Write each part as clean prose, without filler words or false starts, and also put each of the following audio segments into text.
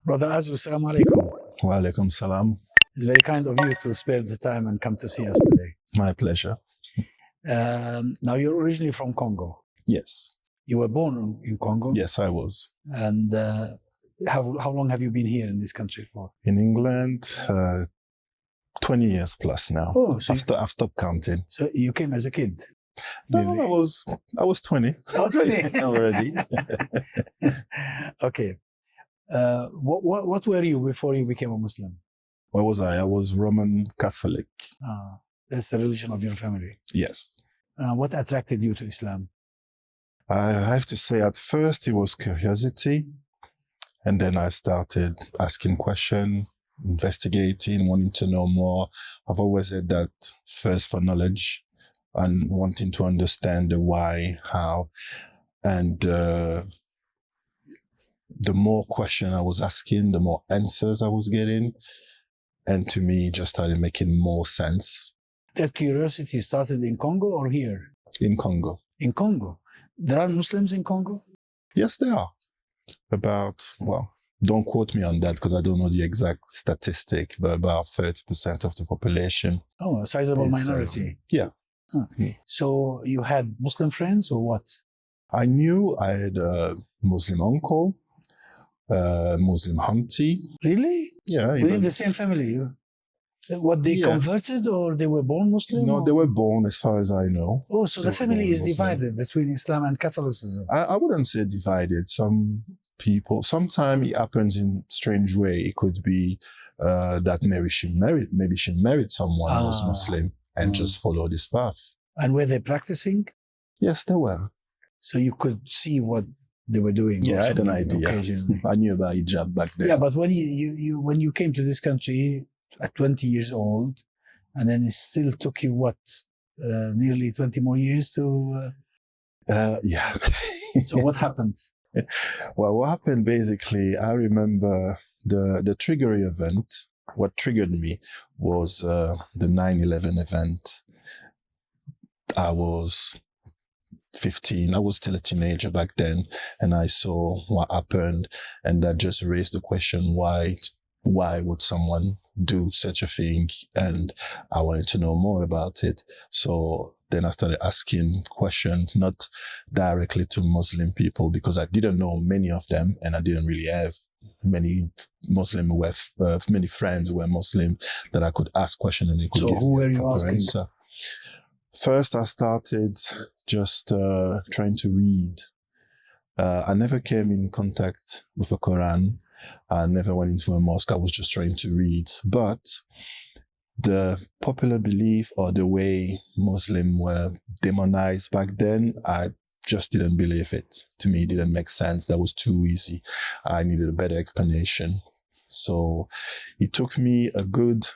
Brother Azu, assalamu alaikum. Wa alaikum salam. It's very kind of you to spare the time and come to see us today. My pleasure. Now, you're originally from Congo. Yes. You were born in Congo? Yes, I was. And how long have you been here in this country for? In England, 20 years plus now. Oh, so I've stopped counting. So you came as a kid? No, Really? I was 20 Oh, 20. already. Okay. What were you before you became a Muslim? Where was I? I was Roman Catholic. That's the religion of your family. Yes. What attracted you to Islam? I have to say, at first it was curiosity. And then I started asking questions, investigating, wanting to know more. I've always had that thirst for knowledge and wanting to understand the why, how. And the more questions I was asking, the more answers I was getting. And to me, it just started making more sense. That curiosity started in Congo or here? In Congo. In Congo. There are Muslims in Congo? Yes, there are. Don't quote me on that because I don't know the exact statistic, but about 30% of the population. Oh, a sizable is, minority. Yeah. Huh. So you had Muslim friends or what? I knew I had a Muslim uncle, a Muslim auntie. Really? Yeah. Within the same family? What, they converted or they were born Muslim? No, or? they were born, as far as I know. Oh, so They the were family born is Muslim. divided between Islam and Catholicism. I wouldn't say divided. Some people, sometimes it happens in strange way. It could be that maybe she married someone who was Muslim and just followed this path. And were they practicing? Yes, they were. So you could see what they were doing? Yeah, I had an something idea. Occasionally. I knew about hijab back then. Yeah, but when you came to this country at 20 years old, and then it still took you nearly 20 more years to... Yeah. So what happened? Well, what happened basically, I remember the triggering event. What triggered me was the 9/11 event. I was 15. I was still a teenager back then, and I saw what happened, and that just raised the question, why would someone do such a thing? And I wanted to know more about it. So then I started asking questions, not directly to Muslim people, because I didn't know many of them, and I didn't really have many Muslim many friends who were Muslim that I could ask questions and they could So give who me were a you proper asking? answer. First, I started just trying to read. I never came in contact with a Quran. I never went into a mosque. I was just trying to read. But the popular belief or the way Muslims were demonized back then, I just didn't believe it. To me, it didn't make sense. That was too easy. I needed a better explanation. So it took me a good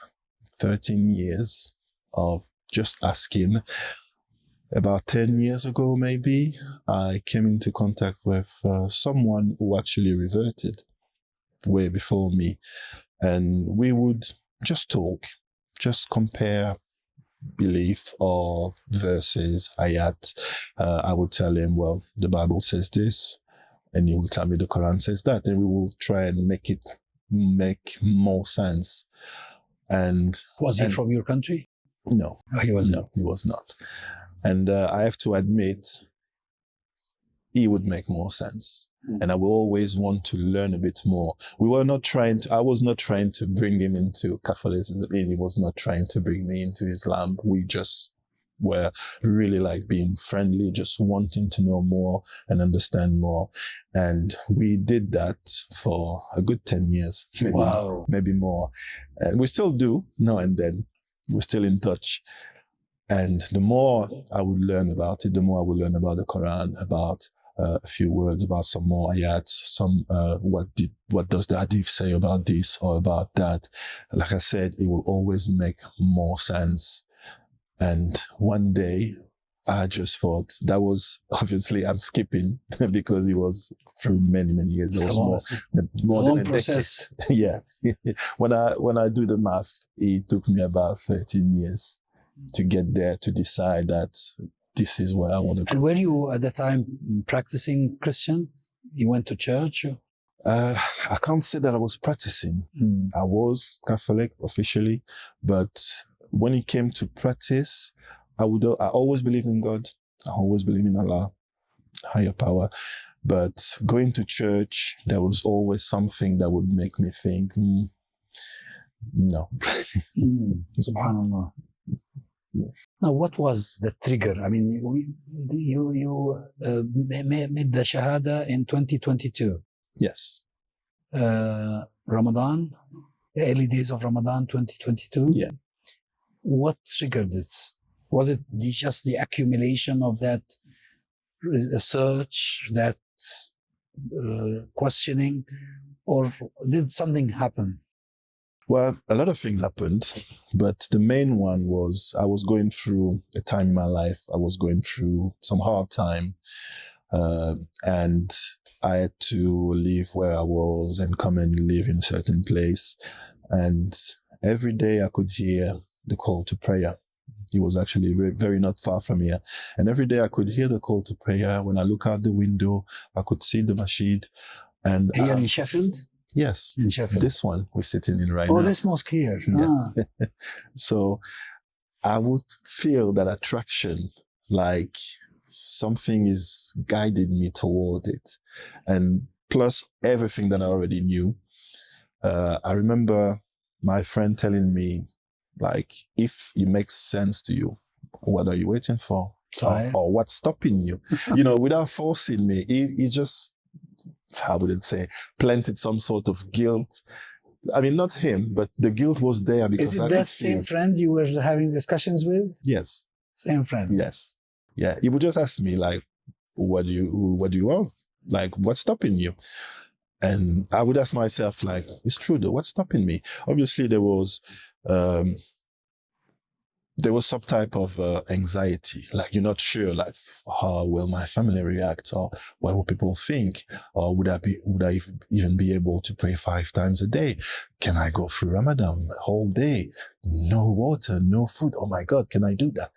13 years of just asking. About 10 years ago, maybe, I came into contact with someone who actually reverted way before me. And we would just talk, just compare belief or verses, ayat. I would tell him, well, the Bible says this, and he will tell me the Quran says that, and we will try and make it make more sense. And Was he from your country? No. Oh, he wasn't. No, he was not. And I have to admit, he would make more sense. And I will always want to learn a bit more. I was not trying to bring him into Catholicism. He was not trying to bring me into Islam. We just were really like being friendly, just wanting to know more and understand more. And we did that for a good 10 years, maybe more. And we still do now and then. We're still in touch. And the more I would learn about it, the more I would learn about the Quran, about a few words, about some more ayats, what does the hadith say about this or about that. Like I said, it will always make more sense. And one day I just thought that was, obviously I'm skipping because it was through many, many years. There was more than a process. Decade. Yeah. When I do the math, it took me about 13 years to get there, to decide that this is where I want to go. And were you at the time practicing Christian? You went to church? I can't say that I was practicing. I was Catholic officially, but when it came to practice, I always believed in God. I always believed in Allah, higher power. But going to church, there was always something that would make me think, no. Subhanallah. Now, what was the trigger? I mean, you made the Shahada in 2022. Yes. Ramadan, the early days of Ramadan 2022. Yeah. What triggered it? Was it just the accumulation of that research, that questioning, or did something happen? Well, a lot of things happened, but the main one was I was going through a time in my life. I was going through some hard time, and I had to leave where I was and come and live in a certain place. And every day I could hear the call to prayer. It was actually very, very not far from here. And every day I could hear the call to prayer. When I look out the window, I could see the masjid. And here in Sheffield? Yes. In Sheffield. This one we're sitting in right now. Oh, this mosque here. Yeah. So I would feel that attraction, like something is guiding me toward it. And plus everything that I already knew. I remember my friend telling me, like, if it makes sense to you, what are you waiting for? Or what's stopping you? Without forcing me, he just, how would it say, planted some sort of guilt. I mean, not him, but the guilt was there because Is it that same friend you were having discussions with? Yes. Same friend? Yes. Yeah. He would just ask me, like, what do you want? Like, what's stopping you? And I would ask myself, like, it's true though, what's stopping me? Obviously there was some type of anxiety, like you're not sure, like, how will my family react, or what will people think, or would I even be able to pray 5 times a day? Can I go through Ramadan a whole day, no water, no food? Oh my God, can I do that?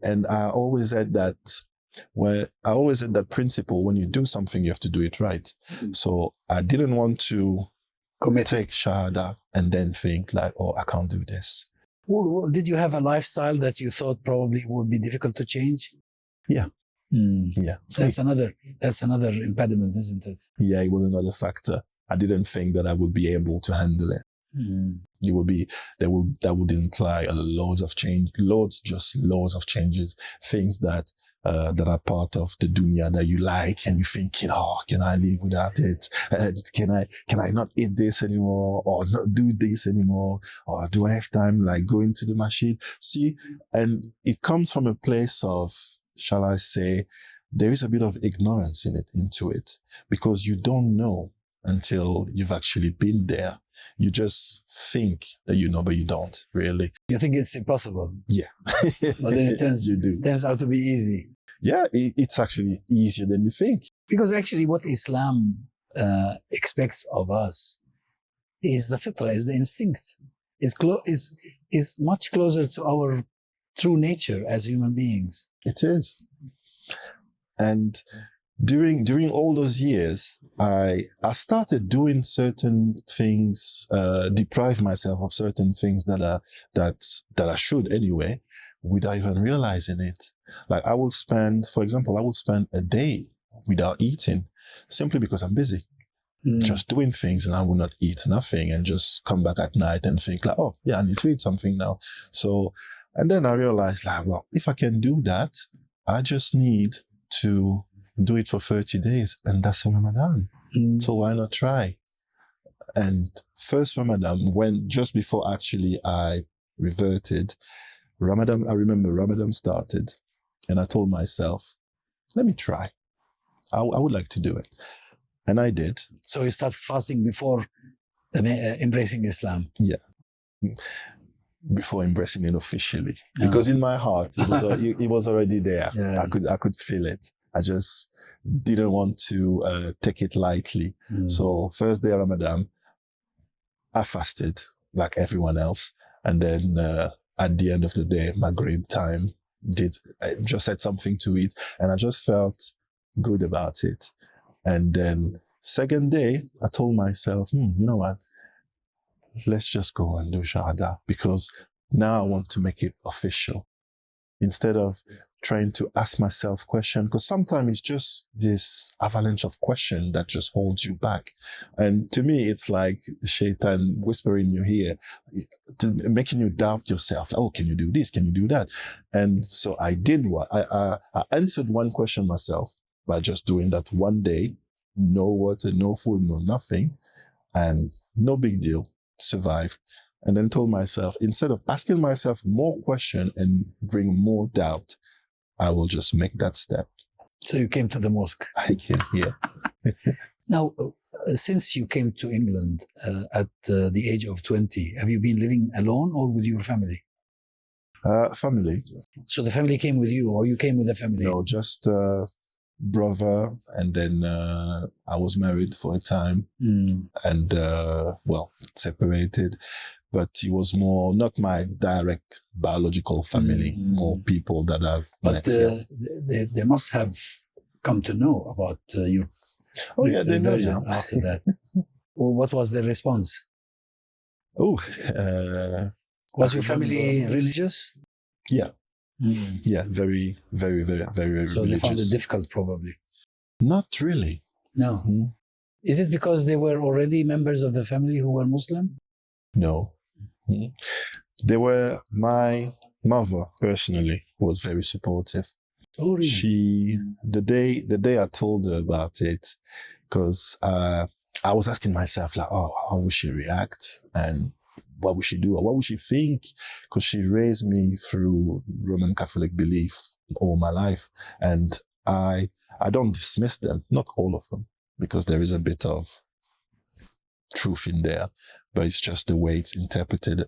And I always had that. Principle: when you do something, you have to do it right. So I didn't want to take Shahada and then think like, oh, I can't do this. Did you have a lifestyle that you thought probably would be difficult to change? Yeah. Yeah. That's another impediment, isn't it? Yeah, it was another factor. I didn't think that I would be able to handle it. That would imply loads of changes, things that are part of the dunya that you like, and you're thinking, oh, can I live without it? Can I not eat this anymore, or not do this anymore? Or do I have time, like going to the masjid? See, and it comes from a place of, shall I say, there is a bit of ignorance into it, because you don't know until you've actually been there. You just think that you know, but you don't really. You think it's impossible. Yeah. But then it turns out to be easy. Yeah, it's actually easier than you think. Because actually what Islam expects of us is the fitrah, is the instinct, is much closer to our true nature as human beings. It is. And during all those years, I started doing certain things, deprive myself of certain things that I should anyway, without even realizing it. Like I will spend a day without eating, simply because I'm busy, just doing things, and I will not eat nothing and just come back at night and think like, oh yeah, I need to eat something now. So, and then I realized like, well, if I can do that, I just need to do it for 30 days, and that's Ramadan. So why not try? And first Ramadan, just before actually I reverted, I remember Ramadan started, and I told myself, let me try. I would like to do it. And I did. So you started fasting before embracing Islam? Yeah. Before embracing it officially. Because in my heart, it was already there. Yeah. I could feel it. I just didn't want to take it lightly. So first day of Ramadan, I fasted like everyone else. And then at the end of the day, Maghrib time, I just had something to eat, and I just felt good about it. And then Second day, I told myself, you know what? Let's just go and do Shahada, because now I want to make it official. Instead of trying to ask myself questions, because sometimes it's just this avalanche of questions that just holds you back. And to me, it's like the shaitan whispering in your ear, making you doubt yourself. Oh, can you do this? Can you do that? And so I did I answered one question myself by just doing that one day. No water, no food, no nothing. And no big deal. Survived. And then told myself, instead of asking myself more questions and bring more doubt, I will just make that step. So you came to the mosque. I came here. Now, since you came to England at the age of 20, have you been living alone or with your family? Family. So the family came with you, or you came with the family? No, just brother, and then I was married for a time, and separated. But it was more not my direct biological family, more people that I've met. But they must have come to know about your they know version after that. What was their response? Was your family religious? Yeah. Yeah, very, very, very, very, very so religious. They found it difficult, probably. Not really. No. Is it because they were already members of the family who were Muslim? No. They were. My mother personally was very supportive. Oh, really? The day I told her about it, because I was asking myself, like, how would she react, and what would she do, or what would she think? Because she raised me through Roman Catholic belief all my life, and I don't dismiss them, not all of them, because there is a bit of truth in there, but it's just the way it's interpreted.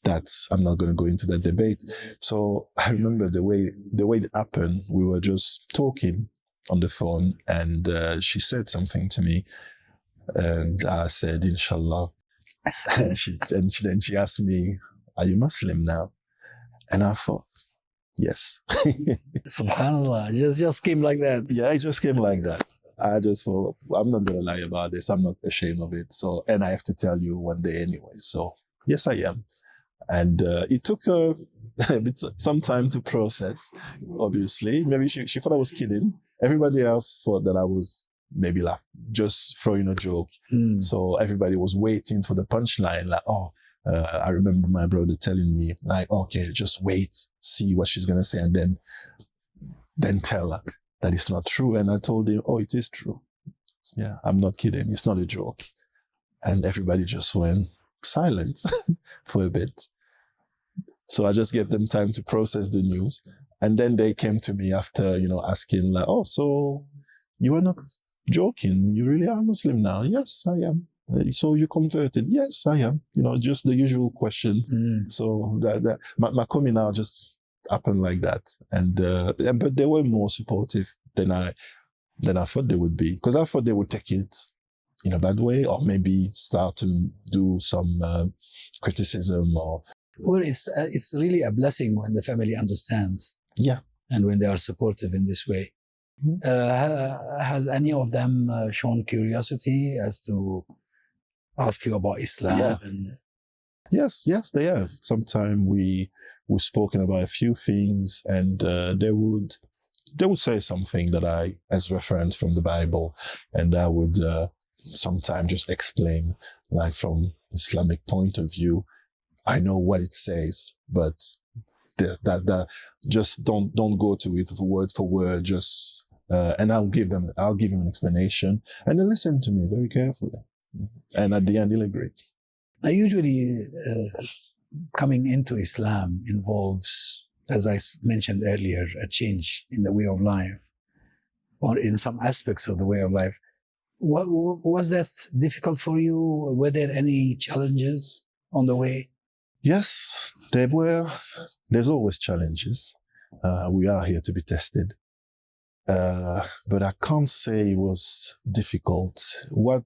I'm not going to go into that debate. So I remember the way it happened. We were just talking on the phone, and she said something to me, and I said, Inshallah. And she asked me, "Are you Muslim now?" And I thought, yes. Subhanallah, it just came like that. Yeah, it just came like that. I just thought, I'm not going to lie about this. I'm not ashamed of it. So, and I have to tell you one day anyway. So, yes, I am. And it took some time to process, obviously. Maybe she thought I was kidding. Everybody else thought that I was maybe just throwing a joke. So everybody was waiting for the punchline, like, I remember my brother telling me, like, okay, just wait, see what she's going to say, and then tell her that it's not true. And I told him, it is true. Yeah, I'm not kidding. It's not a joke. And everybody just went silent for a bit. So I just gave them time to process the news. And then they came to me after, asking, like, so you were not joking? You really are Muslim now? Yes, I am. So you converted? Yes, I am. Just the usual questions. So that my coming out just happened like that. And but they were more supportive than I thought they would be, because I thought they would take it in a bad way, or maybe start to do some criticism. Well, it's really a blessing when the family understands. Yeah. And when they are supportive in this way. Has any of them shown curiosity as to ask you about Islam? Yeah. Yes, they have. Sometimes we've spoken about a few things, and they would say something that I, as reference from the Bible, and I would sometimes just explain, like, from Islamic point of view, I know what it says, but that just don't go to it word for word. Just and I'll give him an explanation, and they listen to me very carefully, and at the end they'll agree. Now, usually, coming into Islam involves, as I mentioned earlier, a change in the way of life, or in some aspects of the way of life. Was that difficult for you? Were there any challenges on the way? Yes, there were. There's always challenges. We are here to be tested. But I can't say it was difficult. What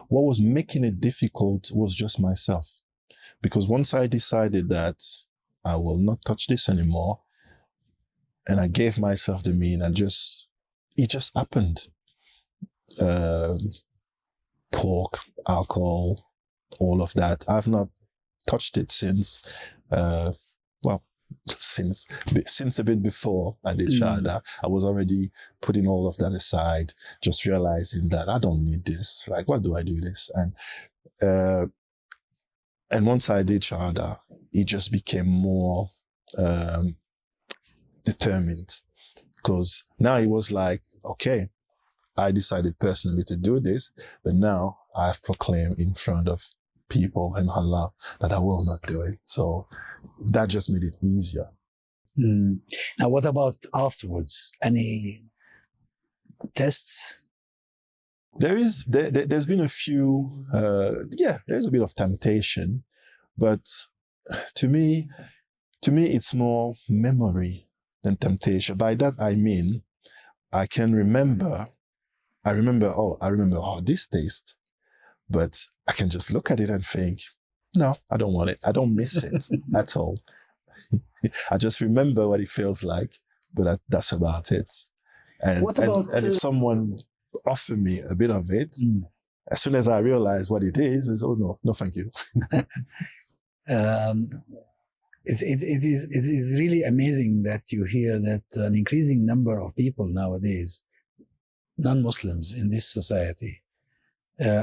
was making it difficult was just myself. Because once I decided that I will not touch this anymore, and I gave myself the mean, it just happened. pork, alcohol, all of that. I've not touched it since, since a bit before I did Shahada. I was already putting all of that aside, just realizing that I don't need this. Like, what do I do this? And once I did Shahada, it just became more determined, because now it was like, okay, I decided personally to do this, but now I've proclaimed in front of people and Allah that I will not do it. So that just made it easier. Now, what about afterwards? Any tests? There's been a few, there's a bit of temptation, but to me, it's more memory than temptation. By that I mean, I remember, this taste, but I can just look at it and think, no, I don't want it. I don't miss it at all. I just remember what it feels like, but that's about it. And if someone offer me a bit of it, as soon as I realize what it is, oh no, thank you. It is really amazing that you hear that an increasing number of people nowadays, non-Muslims in this society,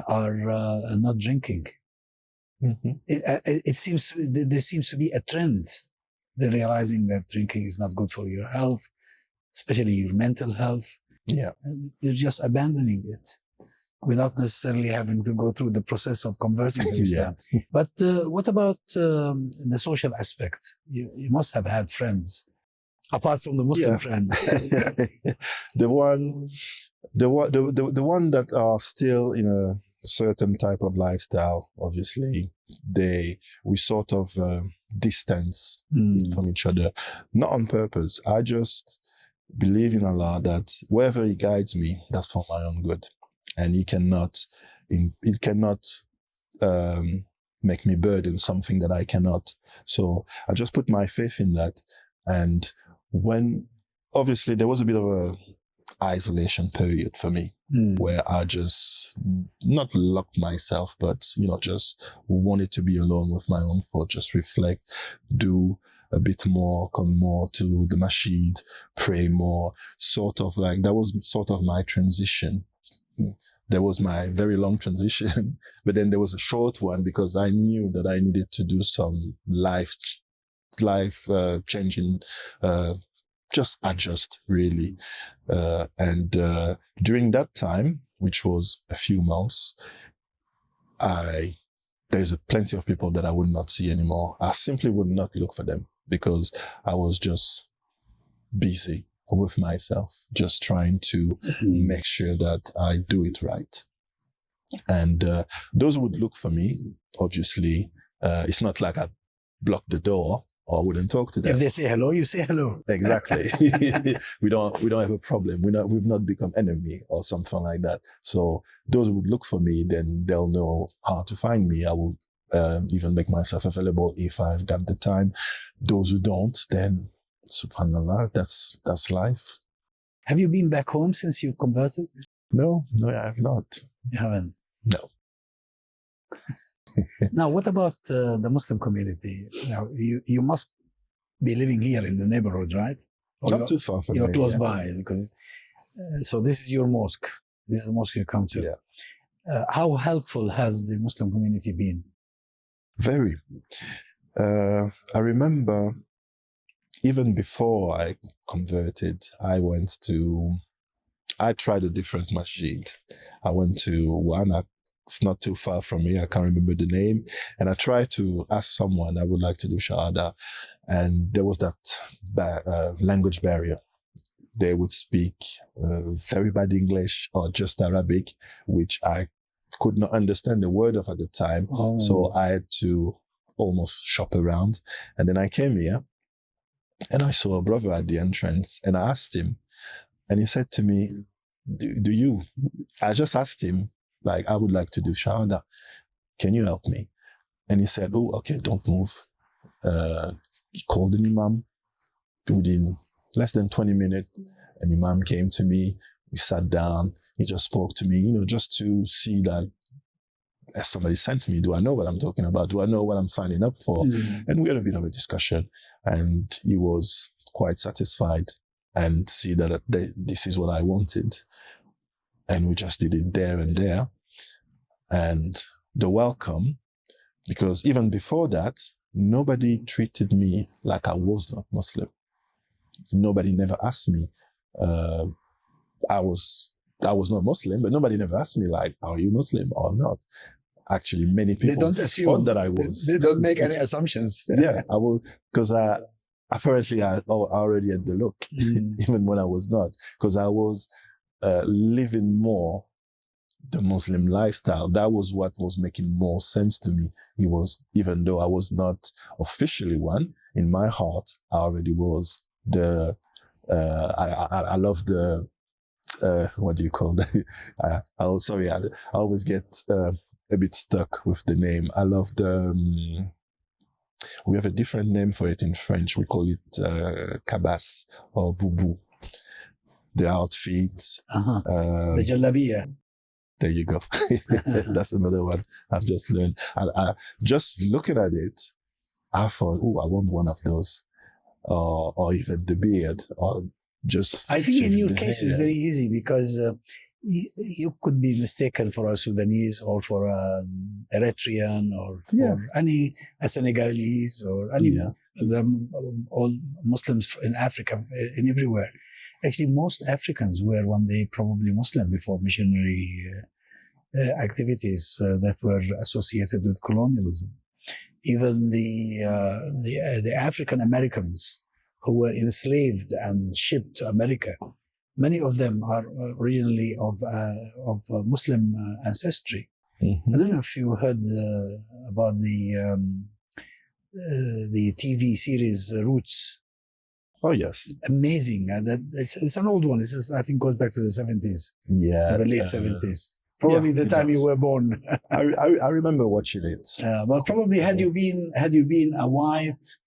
are not drinking. Mm-hmm. There seems to be a trend. They're realizing that drinking is not good for your health, especially your mental health. Yeah, you're just abandoning it without necessarily having to go through the process of converting to Islam. Yeah. But what about the social aspect? You must have had friends, apart from the Muslim friend. the one that are still in a certain type of lifestyle, obviously, we sort of distance from each other, not on purpose. I just believe in Allah that wherever He guides me, that's for my own good, and He cannot make me burden something that I cannot. So I just put my faith in that. And when obviously there was a bit of a isolation period for me, where I just not locked myself, but just wanted to be alone with my own thoughts, just reflect, do a bit more, come more to the masjid, pray more, sort of like, that was sort of my transition. There was my very long transition, but then there was a short one because I knew that I needed to do some life changing, just adjust really. And during that time, which was a few months, there's plenty of people that I would not see anymore. I simply would not look for them because I was just busy with myself, just trying to make sure that I do it right. And those would look for me, obviously. It's not like I blocked the door or wouldn't talk to them. If they say hello, you say hello. Exactly. we don't have a problem. We've not become enemy or something like that. So those who would look for me, then they'll know how to find me. I will even make myself available if I've got the time. Those who don't, then subhanallah, that's life. Have you been back home since you converted? No, I have not. You haven't? No. Now, what about the Muslim community? Now, you must be living here in the neighborhood, right? Or not too far from You're close by, because so this is your mosque. This is the mosque you come to. Yeah. How helpful has the Muslim community been? Very. I remember even before I converted, I tried a different masjid. I went to one, it's not too far from me, I can't remember the name. And I tried to ask someone, I would like to do Shahada. And there was that language barrier. They would speak very bad English or just Arabic, which I could not understand the word of at the time. Oh. So I had to almost shop around. And then I came here and I saw a brother at the entrance and I asked him, and he said to me, I just asked him, like, I would like to do Shahada. Can you help me? And he said, oh, okay, don't move. He called an imam. Within less than 20 minutes, an imam came to me. We sat down. He just spoke to me, just to see that As somebody sent me, do I know what I'm talking about? Do I know what I'm signing up for? And we had a bit of a discussion, and he was quite satisfied and see that this is what I wanted. And we just did it there and there. And the welcome, because even before that, nobody treated me like I was not Muslim. Nobody never asked me. I was not Muslim, but nobody never asked me like, are you Muslim or not? Actually, many people thought that I was. They don't make any assumptions. Yeah, I will, because apparently I already had the look, even when I was not, because I was living more the Muslim lifestyle. That was what was making more sense to me. It was, even though I was not officially one, in my heart, I already was the, I love the, what do you call that? I always get a bit stuck with the name. I love the, we have a different name for it in French. We call it cabas or boubou. The outfits. The jalabiya. There you go. That's another one I've just learned. I just looking at it, I thought, oh, I want one of those. Or even the beard, or just... I think in your case it's very easy because you could be mistaken for a Sudanese or for an Eritrean or for a Senegalese or any all Muslims in Africa, in everywhere. Actually, most Africans were one day probably Muslim before missionary activities that were associated with colonialism. Even the African Americans who were enslaved and shipped to America, many of them are originally of Muslim ancestry. I don't know if you heard about the TV series Roots. Oh, yes. Amazing. It's an old one. It's I think goes back to the 70s. Yeah. To the late 70s. Probably the time you were born. I remember watching it. But probably had you been a white,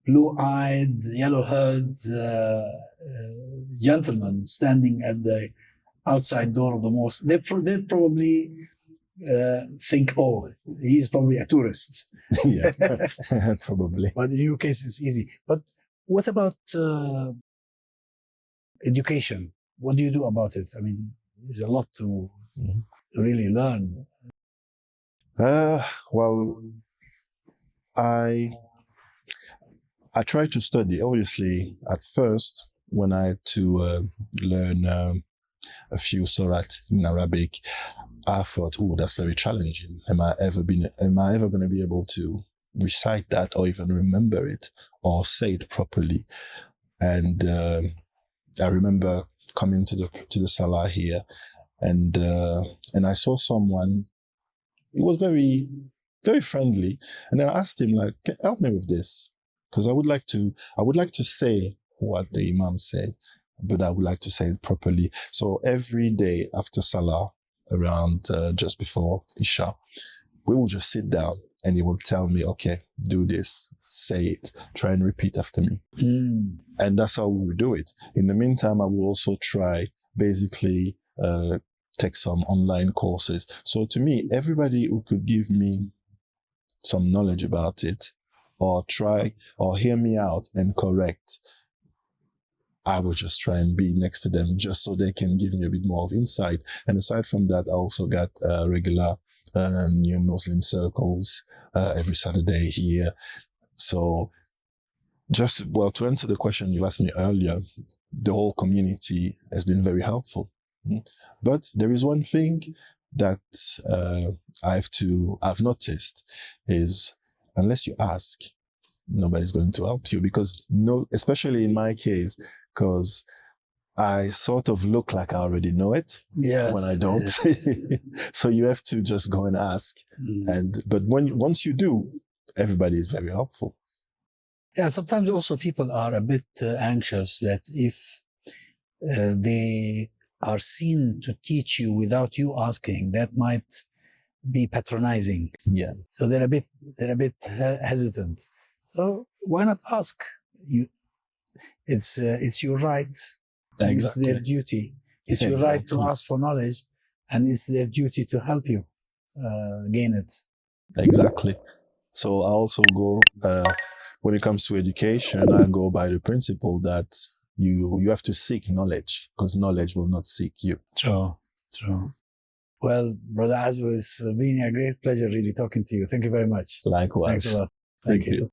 blue-eyed, yellow-haired gentleman standing at the outside door of the mosque, they'd probably think, oh, he's probably a tourist. Yeah, probably. But in your case, it's easy. But what about education? What do you do about it? I mean, there's a lot to really learn. Well, I tried to study. Obviously, at first, when I had to learn a few surat in Arabic, I thought, oh, that's very challenging. Am I ever going to be able to recite that or even remember it or say it properly? And I remember coming to the Salah here, and I saw someone. He was very, very friendly, and then I asked him, like, help me with this, because I would like to say what the Imam said, but I would like to say it properly. So every day after Salah, around just before Isha, we will just sit down and he will tell me, okay, do this, say it, try and repeat after me. And that's how we will do it. In the meantime, I will also try basically take some online courses. So to me, everybody who could give me some knowledge about it or try or hear me out and correct, I will just try and be next to them just so they can give me a bit more of insight. And aside from that, I also got regular new Muslim circles every Saturday here. So to answer the question you asked me earlier, the whole community has been very helpful. But there is one thing that I've noticed is, unless you ask, nobody's going to help you, because especially in my case, because I sort of look like I already know it when I don't. So you have to just go and ask. But once you do, everybody is very helpful. Yeah, sometimes also people are a bit anxious that if they are seen to teach you without you asking, that might be patronizing. Yeah. So they're a bit hesitant. So why not ask? It's your right. Exactly. It's their duty. It's your right to ask for knowledge, and it's their duty to help you. gain it. Exactly. So I also go, when it comes to education, I go by the principle that you have to seek knowledge, because knowledge will not seek you. True. Well, Brother Azwa, it's been a great pleasure really talking to you. Thank you very much. Likewise. Thanks a lot. Thank you.